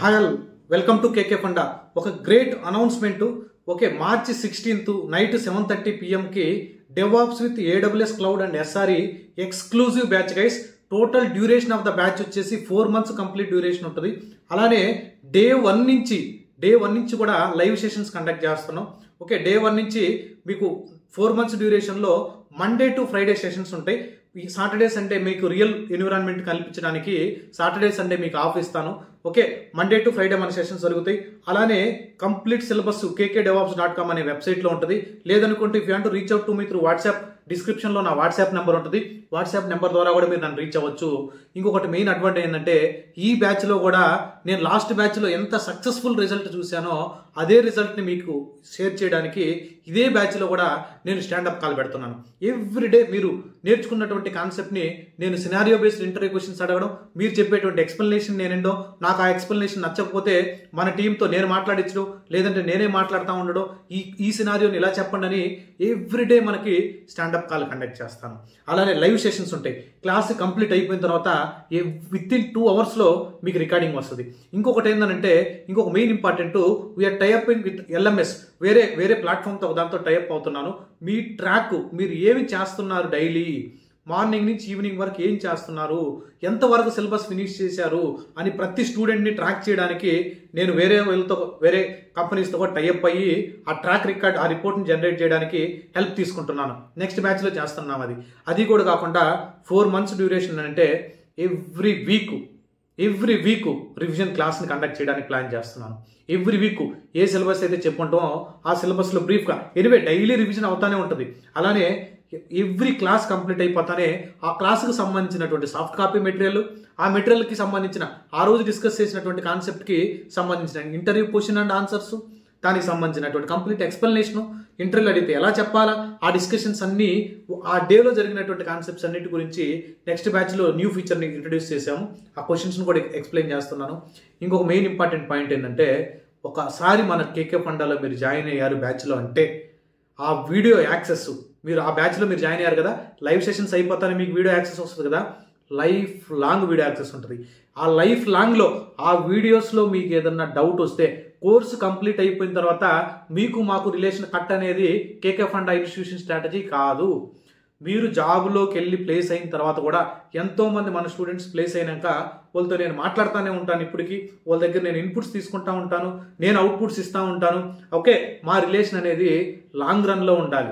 Hi all, welcome to KK funda. ఒక great announcement. Okay, మార్చి 16th night 7:30 PM కి DevOps with AWS cloud and SRE exclusive batch guys. Total duration of the batch వచ్చేసి 4 months complete duration ఉంటుంది. అలానే day one నుంచి కూడా live sessions conduct చేస్తున్నాం. Okay, day 1 నుంచి మీకు 4 months డ్యూరేషన్లో మండే టు ఫ్రైడే సెషన్స్ ఉంటాయి. ఈ సాటర్డే సండే మీకు రియల్ ఎన్విరాన్మెంట్ కల్పించడానికి సాటర్డే సండే మీకు ఆఫ్ ఇస్తాను. ఓకే, మండే టు ఫ్రైడే మన సెషన్స్ జరుగుతాయి. అలానే కంప్లీట్ సిలబస్ kkdevops.com అనే వెబ్సైట్లో ఉంటుంది. లేదనుకుంటే if you want to reach out to me through WhatsApp, డిస్క్రిప్షన్లో నా వాట్సాప్ నెంబర్ ఉంటుంది. వాట్సాప్ నెంబర్ ద్వారా కూడా మీరు నన్ను రీచ్ అవ్వచ్చు. ఇంకొకటి మెయిన్ అడ్వాంటేజ్ ఏంటంటే ఈ బ్యాచ్లో కూడా నేను లాస్ట్ బ్యాచ్లో ఎంత సక్సెస్ఫుల్ రిజల్ట్ చూశానో అదే రిజల్ట్ని మీకు షేర్ చేయడానికి ఇదే బ్యాచ్లో కూడా నేను స్టాండప్ కాల్ పెడుతున్నాను. ఎవ్రీడే మీరు నేర్చుకున్నటువంటి కాన్సెప్ట్ని నేను సినారియో బేస్డ్ ఇంటర్వ్యూ క్వశ్చన్స్ అడగడం, మీరు చెప్పేటువంటి ఎక్స్ప్లెనేషన్ నేనేంటో, నాకు ఆ ఎక్స్ప్లెనేషన్ నచ్చకపోతే మన టీంతో నేను మాట్లాడించడం, లేదంటే నేనే మాట్లాడుతూ ఉండడం, ఈ సినారియోని ఇలా చెప్పండి అని ఎవ్రీడే మనకి స్టాండప్ కాల్ కండక్ట్ చేస్తాను. అలానే లైవ్ సెషన్స్ ఉంటాయి. క్లాస్ కంప్లీట్ అయిపోయిన తర్వాత విత్ ఇన్ 2 hours మీకు రికార్డింగ్ వస్తుంది. ఇంకొకటి ఏంటంటే ఇంకొక main important, we are tie up with LMS, వేరే ప్లాట్ఫామ్తో దాంతో టైఅప్ అవుతున్నాను. మీ ట్రాక్, మీరు ఏమి చేస్తున్నారు డైలీ, మార్నింగ్ నుంచి ఈవినింగ్ వరకు ఏం చేస్తున్నారు, ఎంతవరకు సిలబస్ ఫినిష్ చేశారు అని ప్రతి స్టూడెంట్ని ట్రాక్ చేయడానికి నేను వేరే కంపెనీస్తో కూడా టైఅప్ అయ్యి ఆ ట్రాక్ రికార్డ్, ఆ రిపోర్ట్ని జనరేట్ చేయడానికి హెల్ప్ తీసుకుంటున్నాను. నెక్స్ట్ బ్యాచ్లో చేస్తున్నాం. అది కూడా కాకుండా 4 months డ్యూరేషన్ అంటే ఎవ్రీ వీక్ రివిజన్ క్లాస్ని కండక్ట్ చేయడానికి ప్లాన్ చేస్తున్నాను. ఎవ్రీ వీక్ ఏ సిలబస్ అయితే చెప్పుకుంటామో ఆ సిలబస్లో బ్రీఫ్గా డైలీ రివిజన్ అవుతానే ఉంటుంది. అలానే ఎవ్రీ క్లాస్ కంప్లీట్ అయిపోతానే ఆ క్లాస్కి సంబంధించినటువంటి సాఫ్ట్ కాపీ మెటీరియల్, ఆ మెటీరియల్కి సంబంధించిన ఆ రోజు డిస్కస్ చేసినటువంటి కాన్సెప్ట్కి సంబంధించిన ఇంటర్వ్యూ క్వశ్చన్ అండ్ ఆన్సర్స్, దానికి సంబంధించినటువంటి కంప్లీట్ ఎక్స్ప్లెనేషను, ఇంటర్వ్యూ అడిగితే ఎలా చెప్పాలా, ఆ డిస్కషన్స్ అన్నీ, ఆ డేలో జరిగినటువంటి కాన్సెప్ట్స్ అన్నిటి గురించి నెక్స్ట్ బ్యాచ్లో న్యూ ఫీచర్ని ఇంట్రడ్యూస్ చేసాము. ఆ క్వశ్చన్స్ని కూడా ఎక్స్ప్లెయిన్ చేస్తున్నాను. ఇంకొక మెయిన్ ఇంపార్టెంట్ పాయింట్ ఏంటంటే, ఒకసారి మన కేకే ఫండాలో మీరు జాయిన్ అయ్యారు బ్యాచ్లో అంటే ఆ వీడియో యాక్సెస్, మీరు ఆ బ్యాచ్లో మీరు జాయిన్ అయ్యారు కదా, లైవ్ సెషన్స్ అయిపోతానే మీకు వీడియో యాక్సెస్ వస్తుంది కదా, లైఫ్ లాంగ్ వీడియో యాక్సెస్ ఉంటుంది. ఆ లైఫ్ లాంగ్లో ఆ వీడియోస్లో మీకు ఏదన్నా డౌట్ వస్తే, కోర్సు కంప్లీట్ అయిపోయిన తర్వాత మీకు మాకు రిలేషన్ కట్ అనేది కేకే ఫండా ఇన్స్టిట్యూషన్ స్ట్రాటజీ కాదు. మీరు జాబ్లోకి వెళ్ళి ప్లేస్ అయిన తర్వాత కూడా ఎంతోమంది మన స్టూడెంట్స్ ప్లేస్ అయినాక వాళ్ళతో నేను మాట్లాడుతూనే ఉంటాను. ఇప్పటికీ వాళ్ళ దగ్గర నేను ఇన్పుట్స్ తీసుకుంటూ ఉంటాను, నేను అవుట్పుట్స్ ఇస్తూ ఉంటాను. ఓకే, మా రిలేషన్ అనేది లాంగ్ రన్లో ఉండాలి.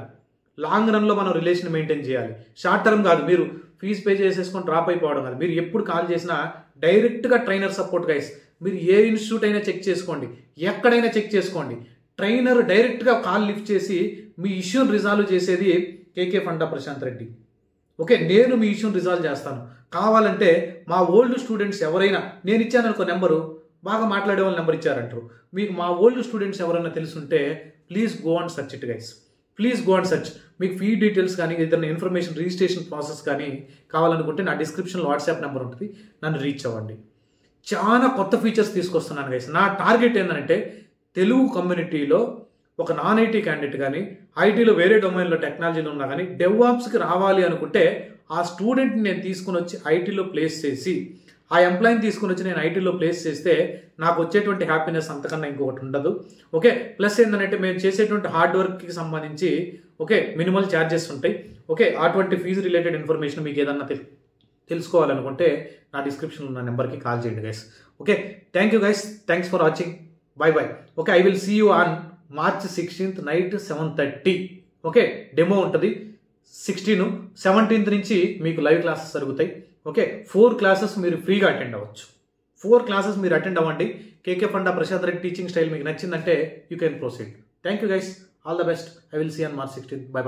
లాంగ్ రన్లో మనం రిలేషన్ మెయింటైన్ చేయాలి. షార్ట్ టర్మ్ కాదు, మీరు ఫీజు పే చేసేసుకొని డ్రాప్ అయిపోవడం కాదు. మీరు ఎప్పుడు కాల్ చేసినా డైరెక్ట్గా ట్రైనర్ సపోర్ట్ గైస్. మీరు ఏ ఇన్స్టిట్యూట్ అయినా చెక్ చేసుకోండి, ఎక్కడైనా చెక్ చేసుకోండి, ట్రైనర్ డైరెక్ట్గా కాల్ లిఫ్ట్ చేసి మీ ఇష్యూని రిజాల్వ్ చేసేది కేకే ఫండా ప్రశాంత్ రెడ్డి. ఓకే, నేను మీ ఇష్యూని రిజాల్వ్ చేస్తాను. కావాలంటే మా ఓల్డ్ స్టూడెంట్స్ ఎవరైనా, నేను ఇచ్చాను అనుకో నెంబరు, బాగా మాట్లాడే వాళ్ళు నెంబర్ ఇచ్చారంటారు, మీకు మా ఓల్డ్ స్టూడెంట్స్ ఎవరైనా తెలుసుంటే please go and search it guys. Please go and search. మీకు ఫీ డీటెయిల్స్ కానీ ఏదైనా ఇన్ఫర్మేషన్, రిజిస్ట్రేషన్ ప్రాసెస్ కానీ కావాలనుకుంటే నా డిస్క్రిప్షన్లో వాట్సాప్ నెంబర్ ఉంటుంది, నన్ను రీచ్ అవ్వండి. చాలా కొత్త ఫీచర్స్ తీసుకొస్తున్నాను గైస్. నా టార్గెట్ ఏంటంటే తెలుగు కమ్యూనిటీలో ఒక నాన్ ఐటీ క్యాండిడేట్ కానీ, ఐటీలో వేరే డొమైన్లో టెక్నాలజీలో ఉన్నా కానీ డెవాప్స్కి రావాలి అనుకుంటే ఆ స్టూడెంట్ని నేను తీసుకుని వచ్చి ఐటీలో ప్లేస్ చేసి, ఆ ఎంప్లాయీని తీసుకుని వచ్చి నేను ఐటీలో ప్లేస్ చేస్తే నాకు వచ్చేటువంటి హ్యాపీనెస్ అంతకన్నా ఇంకొకటి ఉండదు. ఓకే, ప్లస్ ఏంటంటే మేము చేసేటువంటి హార్డ్ వర్క్కి సంబంధించి మినిమల్ ఛార్జెస్ ఉంటాయి. ఓకే, అటువంటి ఫీజు రిలేటెడ్ ఇన్ఫర్మేషన్ మీకు ఏదన్నా తెలుసుకోవాలనుకుంటే నా డిస్క్రిప్షన్లో ఉన్న నెంబర్కి కాల్ చేయండి guys. Okay, thank you guys, thanks for watching, bye bye. Okay, I will see you on March 16th night 7:30. Okay, demo ఉంటుంది. 16, 17th నుంచి మీకు లైవ్ క్లాసెస్ జరుగుతాయి. ఓకే, 4 classes మీరు ఫ్రీగా అటెండ్ అవ్వచ్చు. 4 classes మీరు అటెండ్ అవ్వండి. కేకే ఫండా ప్రశాంత్ రెడ్డి టీచింగ్ స్టైల్ మీకు నచ్చిందంటే you can proceed. Thank you guys, all the best. I will see on March 16th. Bye by.